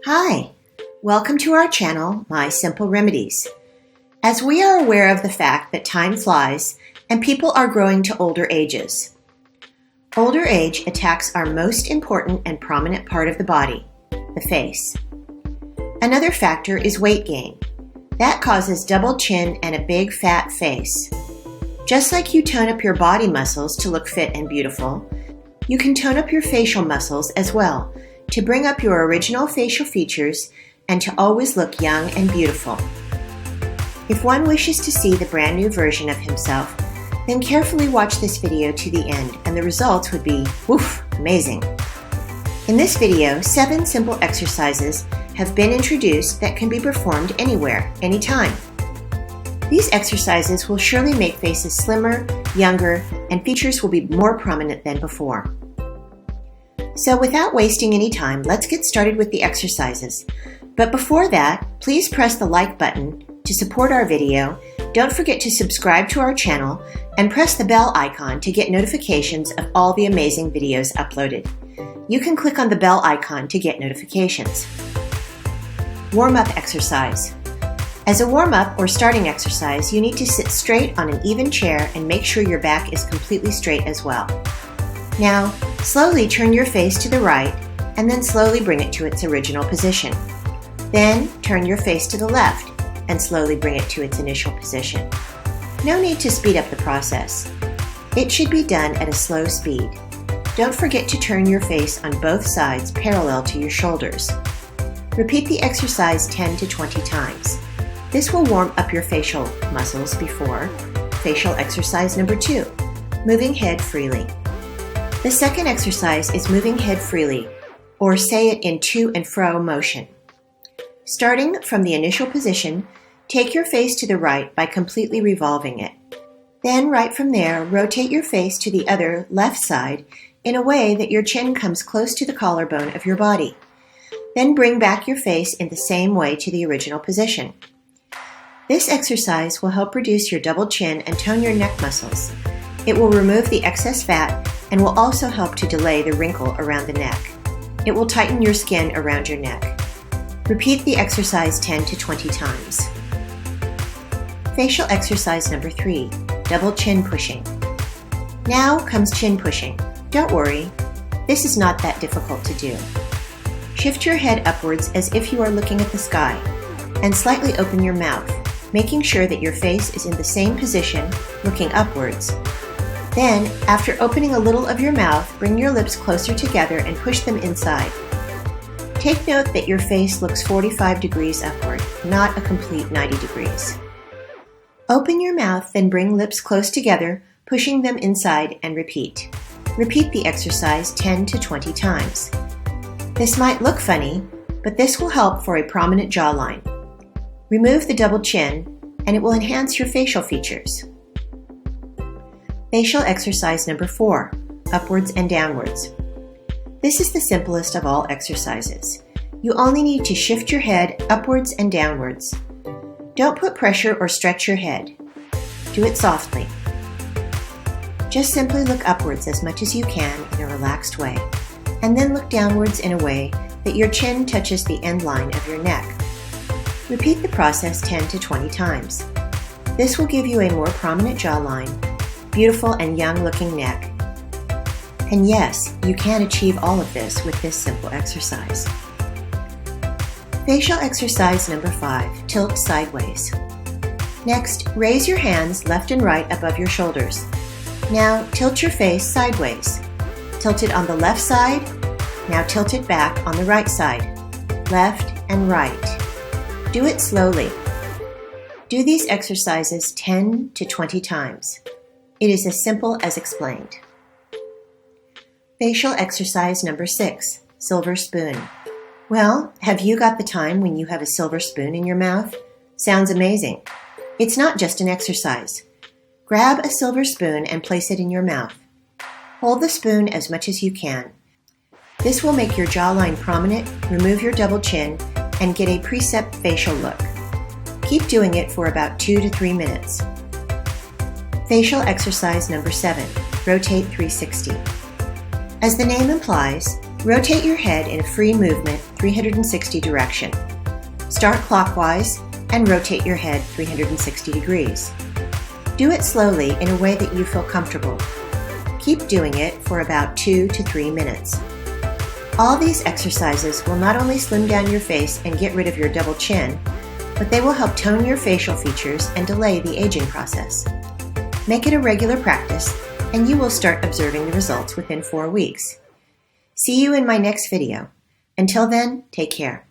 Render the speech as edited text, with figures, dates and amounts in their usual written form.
Hi, welcome to our channel, My Simple Remedies. As we are aware of the fact that time flies and people are growing to older ages. Older age attacks our most important and prominent part of the body, the face. Another factor is weight gain. That causes double chin and a big fat face. Just like you tone up your body muscles to look fit and beautiful, you can tone up your facial muscles as well to bring up your original facial features and to always look young and beautiful. If one wishes to see the brand new version of himself, then carefully watch this video to the end and the results would be, woof, amazing. In this video, 7 simple exercises have been introduced that can be performed anywhere, anytime. These exercises will surely make faces slimmer, younger, and features will be more prominent than before. So without wasting any time, let's get started with the exercises. But before that, please press the like button to support our video. Don't forget to subscribe to our channel and press the bell icon to get notifications of all the amazing videos uploaded. You can click on the bell icon to get notifications. Warm-up exercise. As a warm-up or starting exercise, you need to sit straight on an even chair and make sure your back is completely straight as well. Now, slowly turn your face to the right and then slowly bring it to its original position. Then, turn your face to the left and slowly bring it to its initial position. No need to speed up the process. It should be done at a slow speed. Don't forget to turn your face on both sides parallel to your shoulders. Repeat the exercise 10 to 20 times. This will warm up your facial muscles before facial exercise number 2, moving head freely. The second exercise is moving head freely, or say it in to and fro motion. Starting from the initial position, take your face to the right by completely revolving it. Then right from there, rotate your face to the other left side in a way that your chin comes close to the collarbone of your body. Then bring back your face in the same way to the original position. This exercise will help reduce your double chin and tone your neck muscles. It will remove the excess fat and will also help to delay the wrinkle around the neck. It will tighten your skin around your neck. Repeat the exercise 10 to 20 times. Facial exercise number 3, double chin pushing. Now comes chin pushing. Don't worry, this is not that difficult to do. Shift your head upwards as if you are looking at the sky, and slightly open your mouth, making sure that your face is in the same position, looking upwards. Then, after opening a little of your mouth, bring your lips closer together and push them inside. Take note that your face looks 45 degrees upward, not a complete 90 degrees. Open your mouth, then bring lips close together, pushing them inside, and repeat. Repeat the exercise 10 to 20 times. This might look funny, but this will help for a prominent jawline. Remove the double chin, and it will enhance your facial features. Facial exercise number 4, upwards and downwards. This is the simplest of all exercises. You only need to shift your head upwards and downwards. Don't put pressure or stretch your head. Do it softly. Just simply look upwards as much as you can in a relaxed way, and then look downwards in a way that your chin touches the end line of your neck. Repeat the process 10 to 20 times. This will give you a more prominent jawline, beautiful and young-looking neck. And yes, you can achieve all of this with this simple exercise. Facial exercise number 5, tilt sideways. Next, raise your hands left and right above your shoulders. Now, tilt your face sideways. Tilt it on the left side. Now tilt it back on the right side. Left and right. Do it slowly. Do these exercises 10 to 20 times. It is as simple as explained. Facial exercise number 6, silver spoon. Well, have you got the time when you have a silver spoon in your mouth? Sounds amazing. It's not just an exercise. Grab a silver spoon and place it in your mouth. Hold the spoon as much as you can. This will make your jawline prominent, remove your double chin, and get a precept facial look. Keep doing it for about 2 to 3 minutes. Facial exercise number 7, rotate 360. As the name implies, Rotate your head in a free movement 360 direction. Start clockwise and rotate your head 360 degrees. Do it slowly in a way that you feel comfortable. Keep doing it for about 2 to 3 minutes. All these exercises will not only slim down your face and get rid of your double chin, but they will help tone your facial features and delay the aging process. Make it a regular practice, and you will start observing the results within 4 weeks. See you in my next video. Until then, take care.